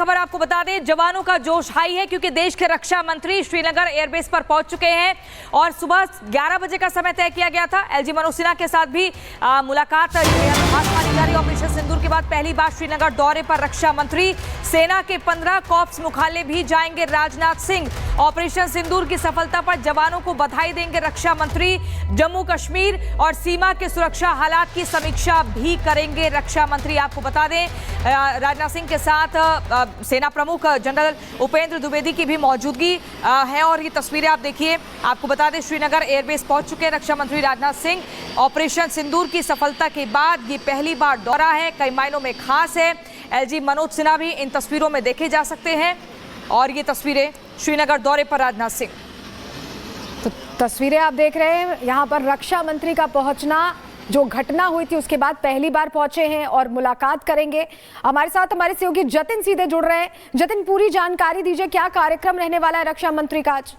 खबर आपको बता दें, जवानों का जोश हाई है क्योंकि देश के रक्षा मंत्री श्रीनगर एयरबेस पर पहुंच चुके हैं और सुबह 11 बजे का समय तय किया गया था। एलजी मनोज सिन्हा के साथ भी मुलाकात जारी। ऑपरेशन सिंदूर के बाद पहली बार श्रीनगर दौरे पर रक्षा मंत्री। सेना के 15 कॉर्प्स मुख्यालय भी जाएंगे राजनाथ सिंह। ऑपरेशन सिंदूर की सफलता पर जवानों को बधाई देंगे रक्षा मंत्री। जम्मू कश्मीर और सीमा के सुरक्षा हालात की समीक्षा भी करेंगे रक्षा मंत्री। आपको बता दें, राजनाथ सिंह के साथ सेना प्रमुख जनरल उपेंद्र द्विवेदी की भी मौजूदगी है और ये तस्वीरें आप देखिए। आपको बता दें, श्रीनगर एयरबेस पहुंच चुके हैं रक्षा मंत्री राजनाथ सिंह। ऑपरेशन सिंदूर की सफलता के बाद ये पहली बार दौरा है, कई मायनों में खास है। एलजी मनोज सिन्हा भी इन तस्वीरों में देखे जा सकते हैं और ये तस्वीरें श्रीनगर दौरे पर राजनाथ सिंह। तो तस्वीरें आप देख रहे हैं, यहाँ पर रक्षा मंत्री का पहुंचना, जो घटना हुई थी उसके बाद पहली बार पहुंचे हैं और मुलाकात करेंगे। हमारे साथ हमारे सहयोगी जतिन सीधे जुड़ रहे हैं। जतिन, पूरी जानकारी दीजिए, क्या कार्यक्रम रहने वाला है रक्षा मंत्री का आज?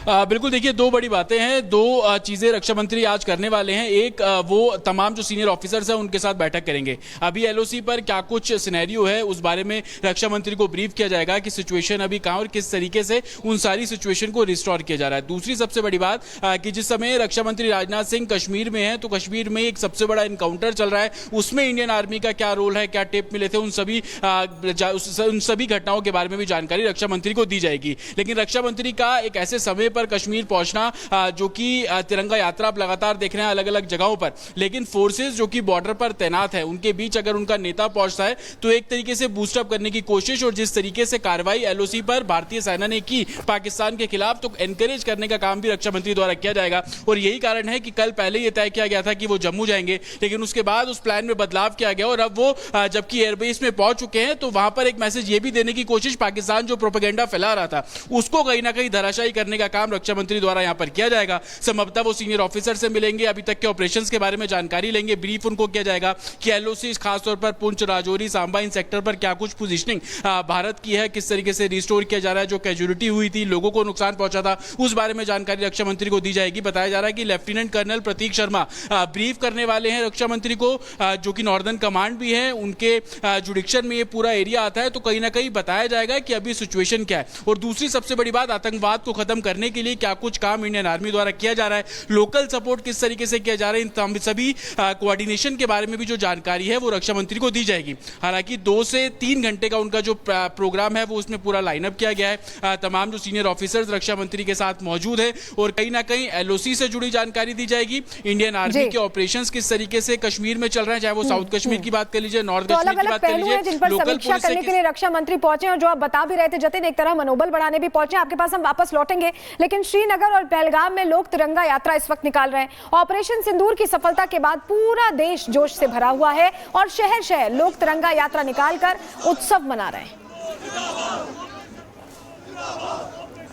बिल्कुल, देखिए दो बड़ी बातें हैं, दो चीजें रक्षा मंत्री आज करने वाले हैं। एक, वो तमाम जो सीनियर ऑफिसर्स हैं उनके साथ बैठक करेंगे। अभी एलओसी पर क्या कुछ सिनेरियो है उस बारे में रक्षा मंत्री को ब्रीफ किया जाएगा कि सिचुएशन अभी कहां और किस तरीके से उन सारी सिचुएशन को रिस्टोर किया जा रहा है। दूसरी सबसे बड़ी बात कि जिस समय रक्षा मंत्री राजनाथ सिंह कश्मीर में है, तो कश्मीर में एक सबसे बड़ा इनकाउंटर चल रहा है, उसमें इंडियन आर्मी का क्या रोल है, क्या टिप मिले थे, उन सभी घटनाओं के बारे में भी जानकारी रक्षा मंत्री को दी जाएगी। लेकिन रक्षा मंत्री का एक ऐसे समय पर कश्मीर पहुंचना, जो कि तिरंगा यात्रा आप लगातार देख रहे हैं अलग अलग जगहों पर, लेकिन फोर्सेस जो कि बॉर्डर पर तैनात है उनके बीच अगर उनका नेता पहुंचता है तो एक तरीके से बूस्टअप करने की कोशिश, और जिस तरीके से कार्रवाई एलओसी पर भारतीय सेना ने की पाकिस्तान के खिलाफ, तो एनकरेज करने का काम भी रक्षा मंत्री द्वारा किया जाएगा। और यही कारण है कि कल पहले यह तय किया गया था कि वो जम्मू जाएंगे, लेकिन उसके बाद उस प्लान में बदलाव किया गया और अब वो जबकि एयरबेस में पहुंच चुके हैं तो वहां पर एक मैसेज ये भी देने की कोशिश, पाकिस्तान जो प्रोपेगेंडा फैला रहा था उसको कहीं ना कहीं धराशायी करने का काम रक्षा मंत्री द्वारा यहां पर किया जाएगा। संभवतः वो सीनियर ऑफिसर से मिलेंगे, अभी तक के ऑपरेशंस के बारे में जानकारी लेंगे, ब्रीफ उनको किया जाएगा कि एलओसी खासतौर पर पुंछ, राजौरी, सांबा इन सेक्टर पर क्या कुछ पोजीशनिंग भारत की है, किस तरीके से रिस्टोर किया जा रहा है, जो कैजुअलिटी हुई थी, लोगों को नुकसान पहुंचा था, उस बारे में जानकारी रक्षा मंत्री को दी जाएगी। बताया जा रहा है कि लेफ्टिनेंट कर्नल प्रतीक शर्मा ब्रीफ करने वाले हैं रक्षा मंत्री को, जो कि नॉर्दर्न कमांड भी है, उनके जुडिक्शन में ये पूरा एरिया आता है, तो कहीं ना कहीं बताया जाएगा कि अभी सिचुएशन क्या है। और दूसरी सबसे बड़ी बात, आतंकवाद को खत्म करने के लिए क्या कुछ काम इंडियन आर्मी द्वारा किया जा रहा है, लोकल सपोर्ट किस तरीके से किया जा रहा है, इन सभी कोऑर्डिनेशन के बारे में भी जो जानकारी है वो रक्षा मंत्री को दी जाएगी। हालांकि 2 से 3 घंटे का उनका जो प्रोग्राम है वो उसमें पूरा लाइनअप किया गया है। तमाम जो सीनियर ऑफिसर्स रक्षा मंत्री के साथ मौजूद है और कहीं ना कहीं एलओसी से जुड़ी जानकारी दी जाएगी, इंडियन आर्मी के ऑपरेशंस किस तरीके से कश्मीर में चल रहे हैं, चाहे वो साउथ कश्मीर की बात कर लीजिए, नॉर्थ कश्मीर की बात कर लीजिए, जिन पर समीक्षा करने के लिए रक्षा मंत्री पहुंचे और जो आप बता भी रहे थे जतिन, एक तरह मनोबल बढ़ाने भी पहुंचे। आपके पास हम वापस लौटेंगे, लेकिन श्रीनगर और पहलगाम में लोग तिरंगा यात्रा इस वक्त निकाल रहे हैं। ऑपरेशन सिंदूर की सफलता के बाद पूरा देश जोश से भरा हुआ है और शहर शहर लोग तिरंगा यात्रा निकालकर उत्सव मना रहे हैं।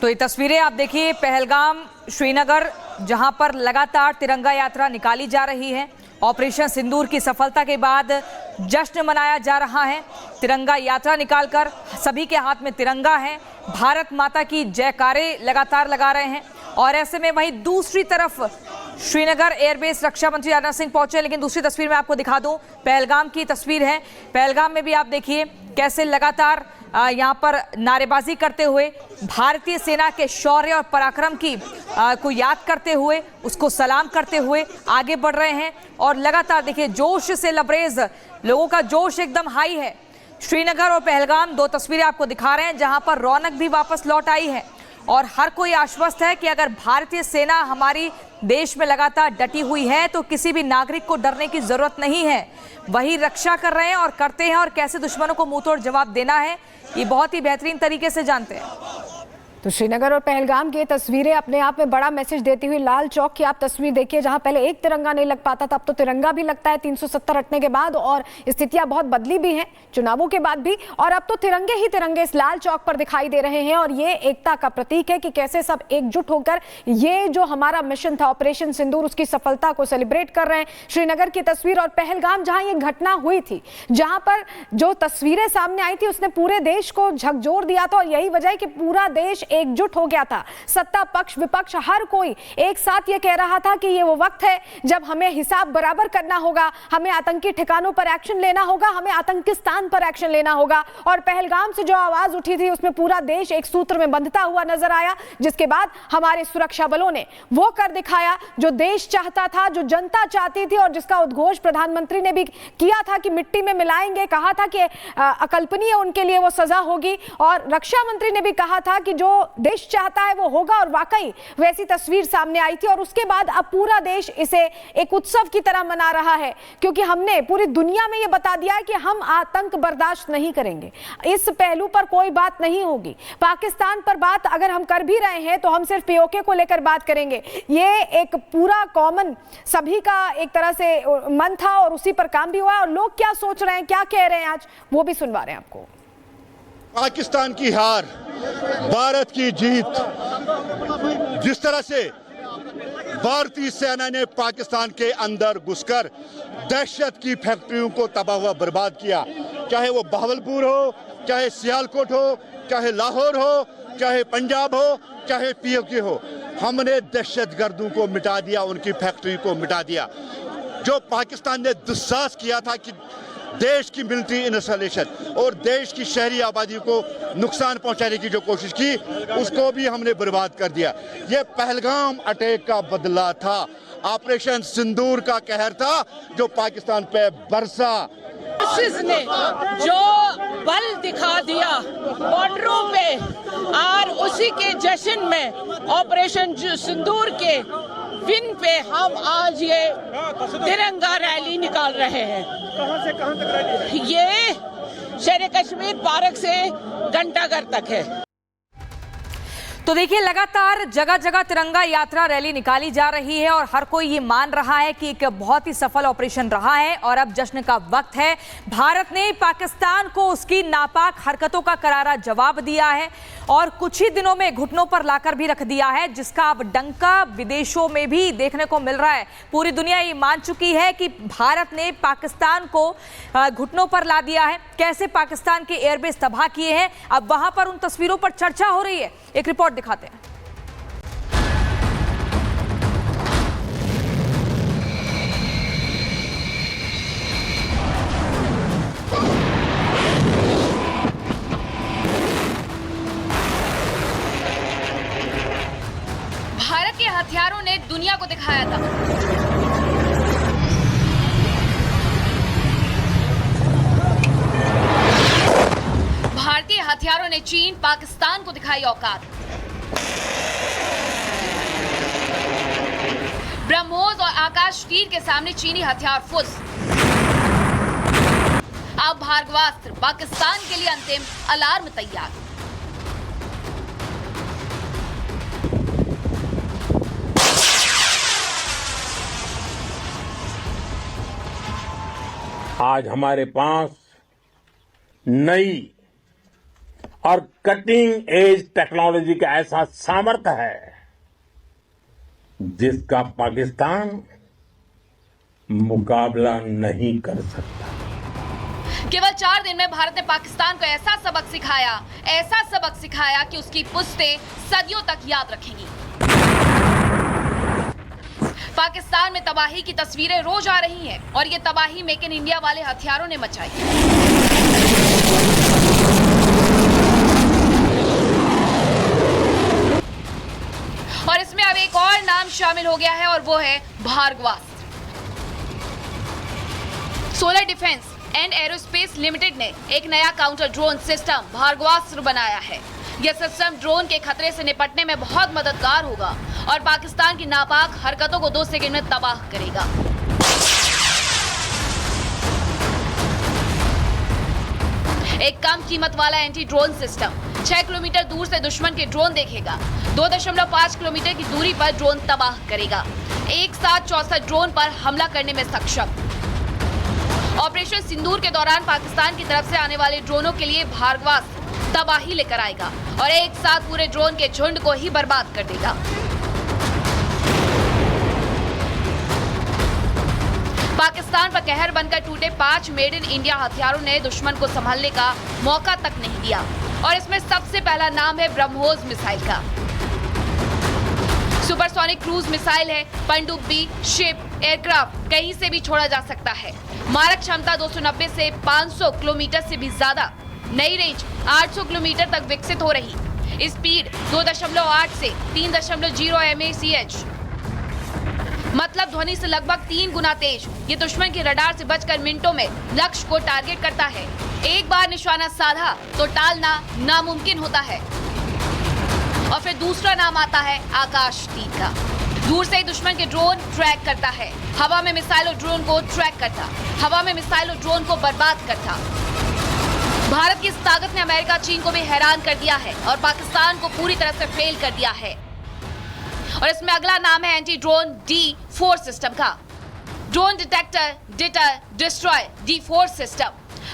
तो ये तस्वीरें आप देखिए, पहलगाम, श्रीनगर, जहां पर लगातार तिरंगा यात्रा निकाली जा रही है। ऑपरेशन सिंदूर की सफलता के बाद जश्न मनाया जा रहा है। तिरंगा यात्रा निकालकर सभी के हाथ में तिरंगा है, भारत माता की जयकारे लगातार लगा रहे हैं। और ऐसे में वहीं दूसरी तरफ श्रीनगर एयरबेस रक्षा मंत्री राजनाथ सिंह पहुंचे, लेकिन दूसरी तस्वीर में आपको दिखा दूं, पहलगाम की तस्वीर है। पहलगाम में भी आप देखिए कैसे लगातार यहाँ पर नारेबाजी करते हुए भारतीय सेना के शौर्य और पराक्रम की को याद करते हुए, उसको सलाम करते हुए आगे बढ़ रहे हैं। और लगातार देखिए जोश से लबरेज, लोगों का जोश एकदम हाई है। श्रीनगर और पहलगाम, 2 तस्वीरें आपको दिखा रहे हैं जहां पर रौनक भी वापस लौट आई है और हर कोई आश्वस्त है कि अगर भारतीय सेना हमारी देश में लगातार डटी हुई है तो किसी भी नागरिक को डरने की जरूरत नहीं है। वही रक्षा कर रहे हैं और करते हैं, और कैसे दुश्मनों को मुंहतोड़ जवाब देना है ये बहुत ही बेहतरीन तरीके से जानते हैं। तो श्रीनगर और पहलगाम की तस्वीरें अपने आप में बड़ा मैसेज देती हुई। लाल चौक की आप तस्वीर देखिए, जहां पहले एक तिरंगा नहीं लग पाता था, अब तो तिरंगा भी लगता है 370 हटने के बाद, और स्थितियां बहुत बदली भी हैं चुनावों के बाद भी, और अब तो तिरंगे ही तिरंगे इस लाल चौक पर दिखाई दे रहे हैं। और ये एकता का प्रतीक है कि कैसे सब एकजुट होकर ये जो हमारा मिशन था ऑपरेशन सिंदूर, उसकी सफलता को सेलिब्रेट कर रहे हैं। श्रीनगर की तस्वीर और पहलगाम जहां ये घटना हुई थी, जहां पर जो तस्वीरें सामने आई थी उसने पूरे देश को झकझोर दिया था, और यही वजह है कि पूरा देश एकजुट हो गया था। सत्ता पक्ष विपक्ष हर कोई एक साथ ये कह रहा था कि ये वो वक्त है जब हमें हिसाब बराबर करना होगा, हमें आतंकी ठिकानों पर एक्शन लेना होगा, हमें आतंकिस्तान पर एक्शन लेना होगा। और पहलगाम से जो आवाज उठी थी उसमें पूरा देश एक सूत्र में बंधता हुआ नजर आया, जिसके बाद हमारे सुरक्षा बलों ने वो कर दिखाया जो देश चाहता था, जो जनता चाहती थी और जिसका उद्घोष प्रधानमंत्री ने भी किया था कि मिट्टी में मिलाएंगे, कहा था कि अकल्पनीय उनके लिए वो सजा होगी। और रक्षा मंत्री ने भी कहा था कि जो देश चाहता है वो होगा, और वाकई वैसी तस्वीर सामने आई थी। और उसके बाद अब पूरा देश इसे एक उत्सव की तरह मना रहा है, क्योंकि हमने पूरी दुनिया में ये बता दिया है कि हम आतंक बर्दाश्त नहीं करेंगे, इस पहलू पर कोई बात नहीं होगी। पाकिस्तान पर बात अगर हम कर भी रहे हैं तो हम सिर्फ पीओके को लेकर बात करेंगे। ये एक पूरा कॉमन सभी का एक तरह से मन था और उसी पर काम भी हुआ। और लोग क्या सोच रहे हैं, क्या कह रहे हैं, आज वो भी सुनवा रहे हैं आपको। पाकिस्तान की हार, भारत की जीत। जिस तरह से भारतीय सेना ने पाकिस्तान के अंदर घुसकर दहशत की फैक्ट्रियों को तबाह व बर्बाद किया, चाहे वो बहावलपुर हो, चाहे सियालकोट हो, चाहे लाहौर हो, चाहे पंजाब हो, चाहे पीओके हो, हमने दहशतगर्दों को मिटा दिया, उनकी फैक्ट्री को मिटा दिया। जो पाकिस्तान ने दुस्साहस किया था कि देश की मिलिट्री इंस्टॉलेशन और देश की शहरी आबादी को नुकसान पहुंचाने की जो कोशिश की, उसको भी हमने बर्बाद कर दिया। ये पहलगाम अटैक का बदला था, ऑपरेशन सिंदूर का कहर था जो पाकिस्तान पे बरसा। ने जो बल दिखा दिया बॉर्डरों पे, और उसी के जश्न में ऑपरेशन सिंदूर के विन पे हम आज ये तिरंगा रैली निकाल रहे हैं। कहां से कहां तक रैली? ये शेर कश्मीर पार्क से घंटाघर तक है। तो देखिए, लगातार जगह जगह तिरंगा यात्रा रैली निकाली जा रही है और हर कोई ये मान रहा है कि एक बहुत ही सफल ऑपरेशन रहा है और अब जश्न का वक्त है। भारत ने पाकिस्तान को उसकी नापाक हरकतों का करारा जवाब दिया है और कुछ ही दिनों में घुटनों पर लाकर भी रख दिया है, जिसका अब डंका विदेशों में भी देखने को मिल रहा है। पूरी दुनिया ये मान चुकी है कि भारत ने पाकिस्तान को घुटनों पर ला दिया है। कैसे पाकिस्तान के एयरबेस तबाह किए हैं, अब वहां पर उन तस्वीरों पर चर्चा हो रही है। एक रिपोर्ट दिखाते हैं। भारत के हथियारों ने दुनिया को दिखाया था भारतीय हथियारों ने चीन पाकिस्तान को दिखाई औकात। ब्रह्मोस और आकाश तीर के सामने चीनी हथियार फुस। अब भार्गवास्त्र पाकिस्तान के लिए अंतिम अलार्म तैयार। आज हमारे पास नई और कटिंग एज टेक्नोलॉजी का ऐसा सामर्थ्य है जिसका पाकिस्तान मुकाबला नहीं कर सकता। केवल 4 दिन में भारत ने पाकिस्तान को ऐसा सबक सिखाया कि उसकी पुश्तें सदियों तक याद रखेंगी। पाकिस्तान में तबाही की तस्वीरें रोज आ रही हैं और ये तबाही मेक इन इंडिया वाले हथियारों ने मचाई। और इसमें अब एक और नाम शामिल हो गया है और वो है Bhargavastra. Solar defence and aerospace limited ने एक नया काउंटर ड्रोन सिस्टम भार्गवास्त्र बनाया है। यह सिस्टम ड्रोन के खतरे से निपटने में बहुत मददगार होगा और पाकिस्तान की नापाक हरकतों को 2 सेकंड में तबाह करेगा। एक कम कीमत वाला एंटी ड्रोन सिस्टम 6 किलोमीटर दूर से दुश्मन के ड्रोन देखेगा, 2.5 किलोमीटर की दूरी पर ड्रोन तबाह करेगा, एक साथ 64 ड्रोन पर हमला करने में सक्षम। ऑपरेशन सिंदूर के दौरान पाकिस्तान की तरफ से आने वाले ड्रोनों के लिए भार्गवास्त्र तबाही लेकर आएगा और एक साथ पूरे ड्रोन के झुंड को ही बर्बाद कर देगा। पाकिस्तान पर कहर बनकर टूटे 5 मेड इन इंडिया हथियारों ने दुश्मन को संभालने का मौका तक नहीं दिया। और इसमें सबसे पहला नाम है ब्रह्मोस मिसाइल का। सुपरसोनिक क्रूज मिसाइल है, पनडुब्बी, शिप, एयरक्राफ्ट कहीं से भी छोड़ा जा सकता है। मारक क्षमता 290 से 500 किलोमीटर से भी ज्यादा, नई रेंज 800 किलोमीटर तक विकसित हो रही। स्पीड 2.8 से 3.0 mAch, मतलब ध्वनि से लगभग 3 गुना तेज। ये दुश्मन के रडार से बचकर मिनटों में लक्ष्य को टारगेट करता है। एक बार निशाना साधा तो टालना नामुमकिन होता है। और फिर दूसरा नाम आता है आकाश तीर का। दूर से ही दुश्मन के ड्रोन ट्रैक करता है, हवा में मिसाइल और ड्रोन को ट्रैक करता, हवा में मिसाइल और ड्रोन को बर्बाद करता। भारत की इस ताकत ने अमेरिका, चीन को भी हैरान कर दिया है और पाकिस्तान को पूरी तरह से फेल कर दिया है। और इसमें अगला नाम है एंटी ड्रोन D4 सिस्टम का। Drone detector, deter, destroy D4 system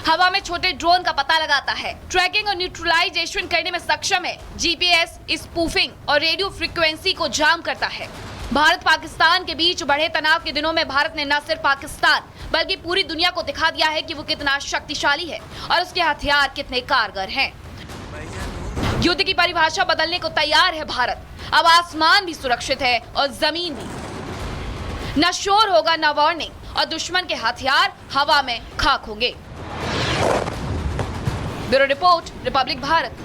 हवा में छोटे ड्रोन का पता लगाता है, ट्रैकिंग और न्यूट्रलाइजेशन करने में सक्षम है, जीपीएस, स्पूफिंग और रेडियो फ्रीक्वेंसी को जाम करता है। भारत पाकिस्तान के बीच बढ़े तनाव के दिनों में भारत ने न सिर्फ पाकिस्तान बल्कि पूरी दुनिया को दिखा दिया है कि वो कितना शक्तिशाली है और उसके हथियार कितने कारगर हैं। युद्ध की परिभाषा बदलने को तैयार है भारत। अब आसमान भी सुरक्षित है और जमीन भी। न शोर होगा न वार्निंग और दुश्मन के हथियार हवा में खाक होंगे। Bureau report, Republic Bharat.